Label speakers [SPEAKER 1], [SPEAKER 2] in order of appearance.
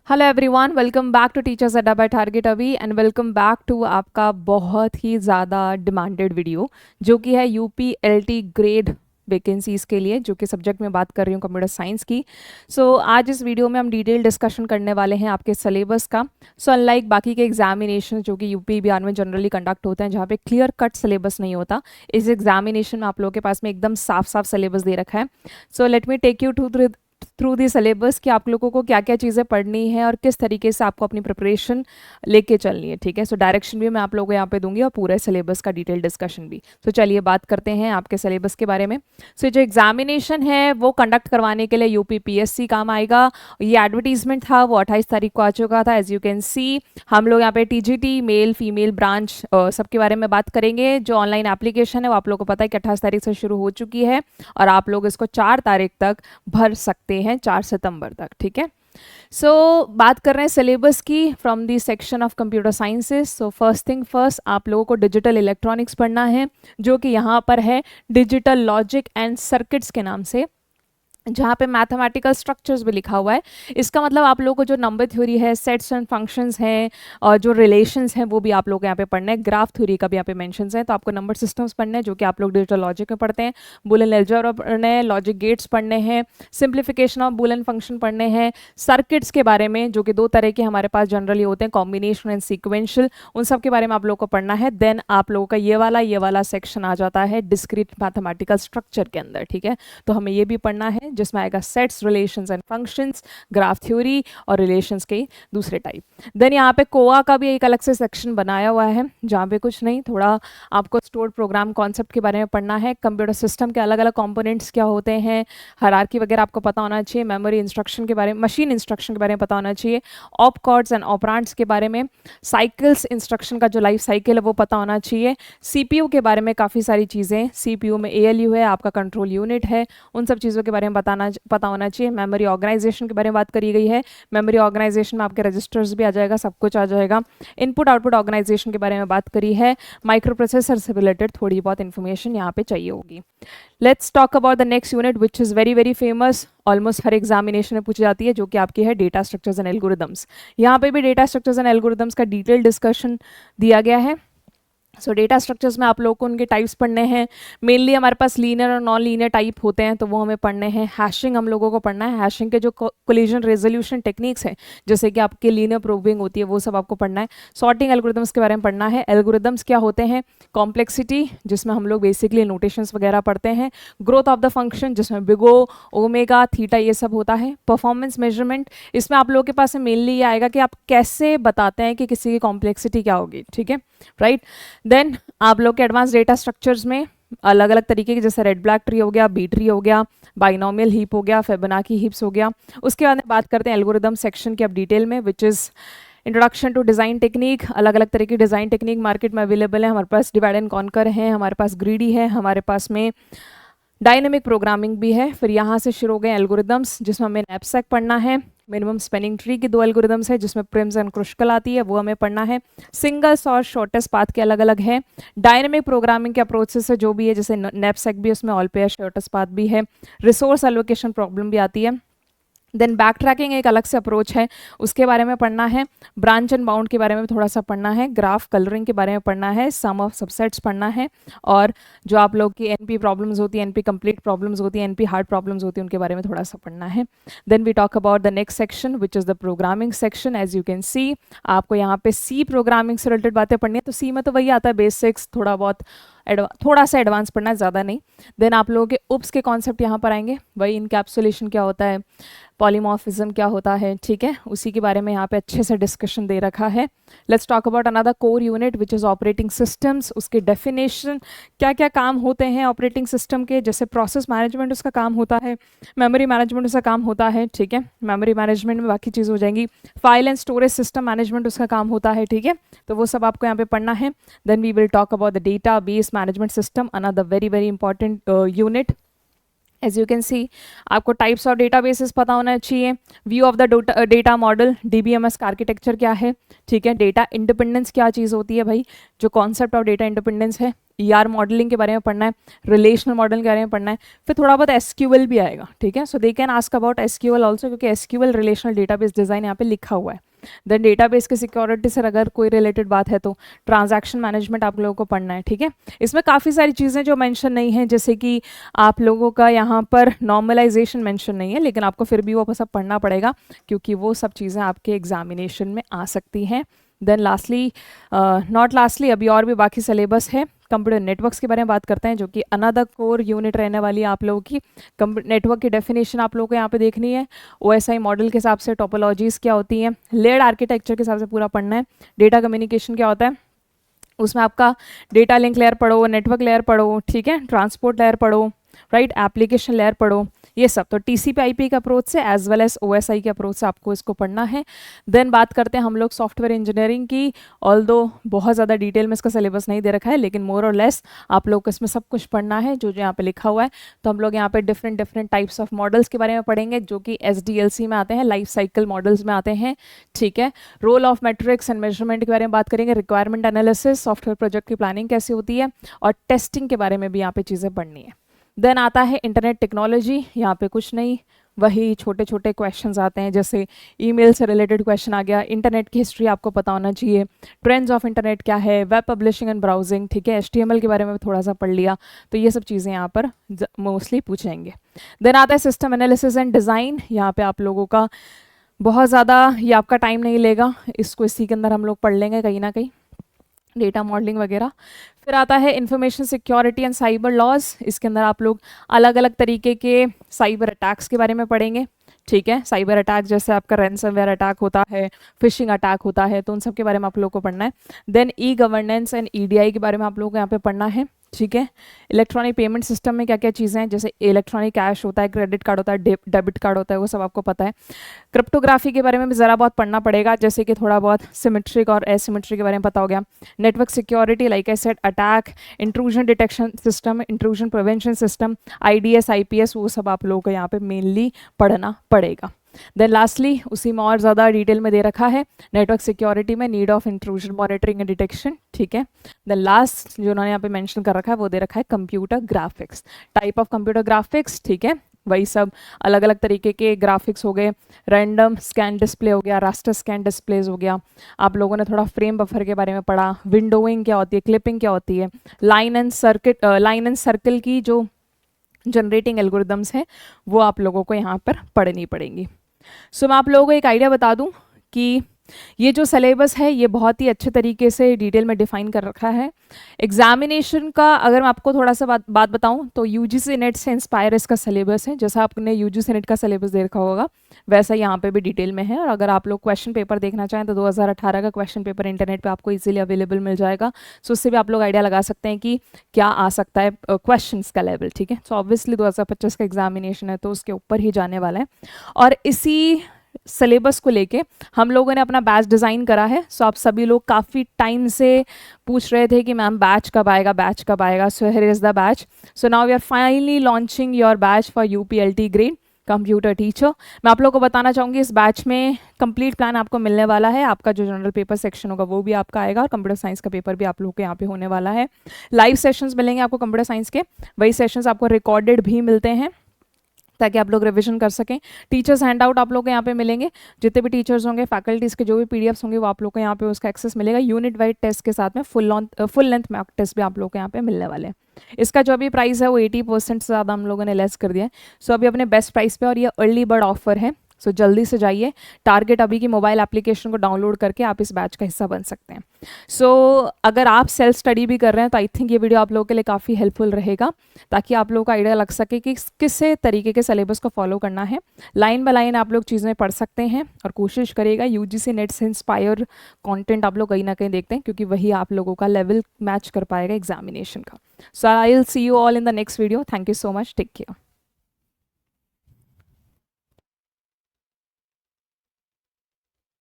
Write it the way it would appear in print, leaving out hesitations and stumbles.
[SPEAKER 1] Hello everyone, welcome back to teachers Adda by target Abhi and welcome back to आपका बहुत ही ज़्यादा demanded video जो कि है यूपी एलटी ग्रेड वैकेंसीज़ के लिए, जो कि सब्जेक्ट में बात कर रही हूँ कंप्यूटर साइंस की। आज इस वीडियो में हम डिटेल डिस्कशन करने वाले हैं आपके सिलेबस का। अनलाइक बाकी के एग्जामिनेशन जो कि यूपी बिहार में जनरली कंडक्ट होते हैं, जहाँ पे क्लियर कट सिलेबस नहीं होता, इस एग्जामिनेशन में आप लोगों के पास में एकदम साफ साफ सिलेबस दे रखा है। Let me take you through the syllabus कि आप लोगों को क्या क्या चीज़ें पढ़नी है और किस तरीके से आपको अपनी प्रिपरेशन लेके चलनी है। ठीक है, डायरेक्शन भी मैं आप लोगों को यहाँ पे दूंगी और पूरे सिलेबस का डिटेल डिस्कशन भी। चलिए बात करते हैं आपके सिलेबस के बारे में। जो एग्जामिनेशन है वो कंडक्ट करवाने के लिए यूपीपीएससी काम आएगा। ये एडवर्टीजमेंट था, वो 28 तारीख को आ चुका था। एज यू कैन सी हम लोग यहाँ पे टीजीटी मेल फीमेल ब्रांच सबके बारे में बात करेंगे। जो ऑनलाइन एप्लीकेशन है वो आप लोगों को पता है कि 28 तारीख से शुरू हो चुकी है और आप लोग इसको 4 तारीख तक भर सकते हैं, 4 सितंबर तक। ठीक है, बात कर रहे हैं सिलेबस की from the section of computer sciences. First thing first, आप लोगों को डिजिटल इलेक्ट्रॉनिक्स पढ़ना है, जो कि यहाँ पर है डिजिटल लॉजिक एंड सर्किट्स के नाम से, जहाँ पे मैथमेटिकल स्ट्रक्चर्स भी लिखा हुआ है। इसका मतलब आप लोगों को जो नंबर थ्योरी है, सेट्स एंड फंक्शंस हैं और जो रिलेशंस हैं वो भी आप लोग यहाँ पे पढ़ना है। ग्राफ थ्योरी का भी यहाँ पे मेंशंस है, तो आपको नंबर सिस्टम्स पढ़ने हैं जो कि आप लोग डिजिटल लॉजिक में पढ़ते हैं। बुलियन अलजेब्रा पढ़ने हैं, लॉजिक गेट्स पढ़ने हैं, सिंप्लीफिकेशन ऑफ बुलियन फंक्शन पढ़ने हैं, सर्किट्स के बारे में जो कि दो तरह के हमारे पास जनरली होते हैं, कॉम्बिनेशन एंड सीक्वेंशियल, उन सब के बारे में आप लोग को पढ़ना है। देन आप लोगों का ये वाला सेक्शन आ जाता है डिस्क्रीट मैथमेटिकल स्ट्रक्चर के अंदर। ठीक है, तो हमें ये भी पढ़ना है, जिसमें आएगा sets, relations and functions, graph theory और रिलेशंस के दूसरे टाइप। देन यहाँ पे कोआ का भी एक अलग से सेक्शन बनाया हुआ है, जहाँ पे कुछ नहीं, थोड़ा आपको स्टोर्ड प्रोग्राम कॉन्सेप्ट के बारे में पढ़ना है। कंप्यूटर सिस्टम के अलग अलग कंपोनेंट्स क्या होते हैं, हायरार्की वगैरह आपको पता होना चाहिए। मेमोरी इंस्ट्रक्शन के बारे में, मशीन इंस्ट्रक्शन के बारे में पता होना चाहिए। ऑप कॉर्ड्स एंड ऑपरेंड्स के बारे में, साइकिल्स इंस्ट्रक्शन का जो लाइफ साइकिल है वो पता होना चाहिए। सीपीयू के बारे में काफ़ी सारी चीज़ें, सीपीयू में एएलयू है, आपका कंट्रोल यूनिट है, उन सब चीज़ों के बारे में पता होना चाहिए। मेमोरी ऑर्गेनाइजेशन के बारे में बात करी गई है। मेमोरी ऑर्गेनाइजेशन में आपके रजिस्टर्स भी आ जाएगा, सब कुछ आ जाएगा। इनपुट आउटपुट ऑर्गेनाइजेशन के बारे में बात करी है। माइक्रो प्रोसेसर से रिलेटेड थोड़ी बहुत इन्फॉर्मेशन यहाँ पे चाहिए होगी। Let's talk about the next unit which is very very famous, almost her examination में पूछी जाती है, जो कि आपकी है डेटा स्ट्रक्चर्स एंड एल्गोरिदम्स। यहाँ पे भी डेटा स्ट्रक्चर्स एंड एल्गोरिदम्स का डिटेल डिस्कशन दिया गया है। डेटा स्ट्रक्चर्स में आप लोगों को उनके टाइप्स पढ़ने हैं। मेनली हमारे पास लीनियर और नॉन लीनियर टाइप होते हैं, तो वो हमें पढ़ने हैं। हैशिंग हम लोगों को पढ़ना है। हैशिंग के जो कोलिजन रेजोल्यूशन टेक्निक्स हैं, जैसे कि आपके लीनियर प्रूविंग होती है, वो सब आपको पढ़ना है। सॉर्टिंग एल्गोरिदम्स के बारे में पढ़ना है। एल्गोरिदम्स क्या होते हैं, कॉम्प्लेक्सिटी, जिसमें हम लोग बेसिकली नोटेशंस वगैरह पढ़ते हैं। ग्रोथ ऑफ द फंक्शन, जिसमें बिगो, ओमेगा, थीटा, ये सब होता है। परफॉर्मेंस मेजरमेंट, इसमें आप लोगों के पास मेनली ये आएगा कि आप कैसे बताते हैं कि किसी की कॉम्प्लेक्सिटी क्या होगी। ठीक है, राइट। देन आप लोग के एडवांस डेटा स्ट्रक्चर्स में अलग अलग तरीके के, जैसे रेड ब्लैक ट्री हो गया, बी ट्री हो गया, बाइनोमियल हीप हो गया, फिबोनाची हीप्स हो गया। उसके बाद में बात करते हैं एल्गोरिदम सेक्शन की अब डिटेल में, which is introduction to design technique. अलग अलग तरह की डिज़ाइन टेक्निक मार्केट में अवेलेबल है। हमारे पास डिवाइड एंड कॉन्कर है, हमारे पास ग्रीडी है, हमारे पास में डायनेमिक प्रोग्रामिंग भी है। फिर यहाँ से शुरू हो गए एल्गोरिदम्स, जिसमें हमें नैपसैक पढ़ना है। मिनिमम स्पेनिंग ट्री की 2 एल्गोरिदम्स है, जिसमें प्रिम्स एंड क्रुशकल आती है, वो हमें पढ़ना है। सिंगल्स और शॉर्टेस्ट पाथ के अलग अलग है। डायनेमिक प्रोग्रामिंग के अप्रोचेस से जो भी है, जैसे नैपसैक भी, उसमें ऑल पेयर शॉर्टेस्ट पाथ भी है। रिसोर्स एलोकेशन प्रॉब्लम भी आती है। देन बैक ट्रैकिंग एक अलग से अप्रोच है, उसके बारे में पढ़ना है। ब्रांच एंड बाउंड के बारे में थोड़ा सा पढ़ना है। ग्राफ कलरिंग के बारे में पढ़ना है। सम ऑफ सबसेट्स पढ़ना है। और जो आप लोग की एनपी प्रॉब्लम्स होती है, एनपी कंप्लीट प्रॉब्लम्स होती है, एनपी हार्ड प्रॉब्लम्स होती है, उनके बारे में थोड़ा सा पढ़ना है। Then we talk about the next section which is the programming section. As you can see आपको यहाँ पे सी प्रोग्रामिंग से रिलेटेड बातें पढ़नी है। तो सी में तो वही आता है बेसिक्स, थोड़ा सा एडवांस पढ़ना है, ज़्यादा नहीं। देन आप लोगों के उप्स के कॉन्सेप्ट यहाँ पर आएंगे, वही इनकैप्सुलेशन क्या होता है, पॉलीमॉर्फिज्म क्या होता है। ठीक है, उसी के बारे में यहाँ पे अच्छे से डिस्कशन दे रखा है। Let's talk about another core unit which is operating systems. उसके डेफिनेशन, क्या क्या काम होते हैं ऑपरेटिंग सिस्टम के, जैसे प्रोसेस मैनेजमेंट उसका काम होता है, मेमोरी मैनेजमेंट उसका काम होता है। ठीक है, मेमोरी मैनेजमेंट में बाकी चीज़ हो जाएंगी। File and storage system management उसका काम होता है। ठीक है, तो वो सब आपको यहाँ पे पढ़ना है। Then we will talk about the data base management system, another very very important unit. As you can see आपको टाइप्स ऑफ डेटाबेसेस पता होना चाहिए, view of the data model, DBMS का आर्किटेक्चर क्या है, ठीक है, डेटा इंडिपेंडेंस क्या चीज़ होती है भाई, जो कॉन्सेप्ट ऑफ डेटा इंडिपेंडेंस है, ईआर मॉडलिंग के बारे में पढ़ना है, रिलेशनल मॉडल के बारे में पढ़ना है, फिर थोड़ा बहुत एसक्यूएल भी आएगा, ठीक है, so they can ask about SQL also, क्योंकि एसक्यूएल रिलेशनल डेटाबेस डिजाइन यहाँ पे लिखा हुआ है। देन डेटाबेस के सिक्योरिटी से अगर कोई रिलेटेड बात है तो ट्रांजैक्शन मैनेजमेंट आप लोगों को पढ़ना है, ठीक है। इसमें काफ़ी सारी चीज़ें जो मेंशन नहीं है, जैसे कि आप लोगों का यहाँ पर नॉर्मलाइजेशन मेंशन नहीं है, लेकिन आपको फिर भी वो सब पढ़ना पड़ेगा क्योंकि वो सब चीज़ें आपके एग्जामिनेशन में आ सकती हैं। देन लास्टली नॉट लास्टली अभी और भी बाकी सिलेबस है, कंप्यूटर नेटवर्क्स के बारे में बात करते हैं, जो कि अनदर कोर यूनिट रहने वाली है आप लोगों की। नेटवर्क की डेफिनेशन आप लोगों को यहाँ पे देखनी है, ओएसआई मॉडल के हिसाब से टोपोलॉजीज़ क्या होती हैं, लेयर्ड आर्किटेक्चर के हिसाब से पूरा पढ़ना है, डेटा कम्युनिकेशन क्या होता है, उसमें आपका डेटा लिंक लेयर पढ़ो, नेटवर्क लेयर पढ़ो, ठीक है, ट्रांसपोर्ट लेयर पढ़ो, राइट, एप्लीकेशन लेयर पढ़ो, ये सब। तो टीसीपी आईपी के अप्रोच से एज वेल एज ओएसआई के अप्रोच से आपको इसको पढ़ना है। देन बात करते हैं हम लोग सॉफ्टवेयर इंजीनियरिंग की, ऑल्दो बहुत ज़्यादा डिटेल में इसका सिलेबस नहीं दे रखा है, लेकिन मोर और लेस आप लोग को इसमें सब कुछ पढ़ना है जो जो यहाँ पे लिखा हुआ है। तो हम लोग यहाँ पे डिफरेंट टाइप्स ऑफ मॉडल्स के बारे में पढ़ेंगे, जो कि एसडीएलसी में आते हैं, लाइफ साइकिल मॉडल्स में आते हैं, ठीक है, role of metrics and measurement के बारे में बात करेंगे, रिक्वायरमेंट एनालिसिस, सॉफ्टवेयर प्रोजेक्ट की प्लानिंग कैसी होती है, और टेस्टिंग के बारे में भी यहाँ पे चीज़ें पढ़नी है। देन आता है इंटरनेट टेक्नोलॉजी, यहाँ पे कुछ नहीं, वही छोटे छोटे क्वेश्चंस आते हैं, जैसे ईमेल से रिलेटेड क्वेश्चन आ गया, इंटरनेट की हिस्ट्री आपको पता होना चाहिए, ट्रेंड्स ऑफ इंटरनेट क्या है, वेब पब्लिशिंग एंड ब्राउजिंग, ठीक है, एचटीएमएल के बारे में थोड़ा सा पढ़ लिया, तो ये सब चीज़ें यहाँ पर मोस्टली पूछेंगे। देन आता है सिस्टम एनालिसिस एंड डिज़ाइन, यहाँ पे आप लोगों का बहुत ज़्यादा ये आपका टाइम नहीं लेगा, इसको इसी के अंदर हम लोग पढ़ लेंगे कहीं ना कहीं, डेटा मॉडलिंग वगैरह। फिर आता है information security and cyber laws, इसके अंदर आप लोग अलग अलग तरीके के साइबर अटैक्स के बारे में पढ़ेंगे, ठीक है, साइबर अटैक जैसे आपका रैंसमवेयर अटैक होता है, फिशिंग अटैक होता है, तो उन सब के बारे में आप लोग को पढ़ना है। Then e governance and EDI के बारे में आप लोग को यहाँ पे पढ़ना है, ठीक है, इलेक्ट्रॉनिक पेमेंट सिस्टम में क्या क्या चीज़ें हैं, जैसे इलेक्ट्रॉनिक कैश होता है, क्रेडिट कार्ड होता है, डेबिट कार्ड होता है, वो सब आपको पता है। क्रिप्टोग्राफी के बारे में भी ज़रा बहुत पढ़ना पड़ेगा, जैसे कि थोड़ा बहुत सिमेट्रिक और एसिमेट्रिक के बारे में पता हो गया। Network security, like I said, attack, intrusion detection system, intrusion prevention system, IDs, IPS, वो सब आप लोगों को यहाँ पे मेनली पढ़ना पड़ेगा। देन लास्टली उसी में और ज़्यादा डिटेल में दे रखा है, नेटवर्क सिक्योरिटी में need of intrusion monitoring and detection, ठीक है। देन लास्ट जो उन्होंने यहाँ पे मेंशन कर रखा है वो दे रखा है computer graphics, type of computer graphics, ठीक है, वही सब अलग अलग तरीके के ग्राफिक्स हो गए, रैंडम स्कैन डिस्प्ले हो गया, रास्टर स्कैन डिस्प्लेज हो गया, आप लोगों ने थोड़ा फ्रेम बफर के बारे में पढ़ा, विंडोइंग क्या होती है, क्लिपिंग क्या होती है, लाइन एंड सर्कल की जो जनरेटिंग एल्गोरिदम्स हैं वो आप लोगों को यहाँ पर पढ़नी पड़ेंगी। सो मैं आप लोगों को एक आइडिया बता दूं कि ये जो सिलेबस है ये बहुत ही अच्छे तरीके से डिटेल में डिफाइन कर रखा है। एग्जामिनेशन का अगर मैं आपको थोड़ा सा बात बताऊं तो यूजीसी नेट से इंस्पायर इसका सिलेबस है, जैसा आपने यूजीसी नेट का सिलेबस दे रखा होगा वैसा यहाँ पे भी डिटेल में है। और अगर आप लोग क्वेश्चन पेपर देखना चाहें तो 2018 का क्वेश्चन पेपर इंटरनेट पे आपको इजीली अवेलेबल मिल जाएगा, सो उससे भी आप लोग आइडिया लगा सकते हैं कि क्या आ सकता है क्वेश्चन का लेवल, ठीक है। सो ऑब्वियसली 2025 का एग्जामिनेशन है तो उसके ऊपर ही जाने वाला है, और इसी सिलेबस को लेके हम लोगों ने अपना बैच डिज़ाइन करा है। सो आप सभी लोग काफ़ी टाइम से पूछ रहे थे कि मैम बैच कब आएगा, बैच कब आएगा, so here is the batch. So now we are finally launching your batch for UPLT grade computer teacher. मैं आप लोगों को बताना चाहूँगी इस बैच में कंप्लीट प्लान आपको मिलने वाला है, आपका जो जनरल पेपर सेक्शन होगा वो भी आपका आएगा, और कंप्यूटर साइंस का पेपर भी आप लोगों के यहाँ पे होने वाला है। लाइव सेशंस मिलेंगे आपको कंप्यूटर साइंस के, वही सेशंस आपको रिकॉर्डेड भी मिलते हैं ताकि आप लोग रिवीजन कर सकें। टीचर्स हैंडआउट आप लोग को यहाँ पे मिलेंगे, जितने भी टीचर्स होंगे, फैकल्टीज़ के जो भी पीडीएफ्स होंगे वो आप लोग को यहाँ पे उसका एक्सेस मिलेगा। यूनिट वाइड टेस्ट के साथ में फुल लेंथ मॉक टेस्ट भी आप लोग को यहाँ पे मिलने वाले हैं। इसका जो अभी प्राइस है वो 80% से ज़्यादा हम लोगों ने लेस कर दिया है, सो अभी अपने बेस्ट प्राइस पे, और ये अर्ली बर्ड ऑफर है, सो जल्दी से जाइए। टारगेट अभी की मोबाइल एप्लीकेशन को डाउनलोड करके आप इस बैच का हिस्सा बन सकते हैं। सो अगर आप सेल्फ स्टडी भी कर रहे हैं तो आई थिंक ये वीडियो आप लोगों के लिए काफ़ी हेल्पफुल रहेगा, ताकि आप लोगों को आइडिया लग सके कि किस तरीके के सिलेबस को फॉलो करना है। लाइन बाय लाइन आप लोग चीज़ें पढ़ सकते हैं, और कोशिश करिएगा यूजीसी नेट से इंस्पायर कंटेंट आप लोग कहीं ना कहीं देखते हैं, क्योंकि वही आप लोगों का लेवल मैच कर पाएगा एग्जामिनेशन का। So I will see you all in the next video. Thank you so much, take care.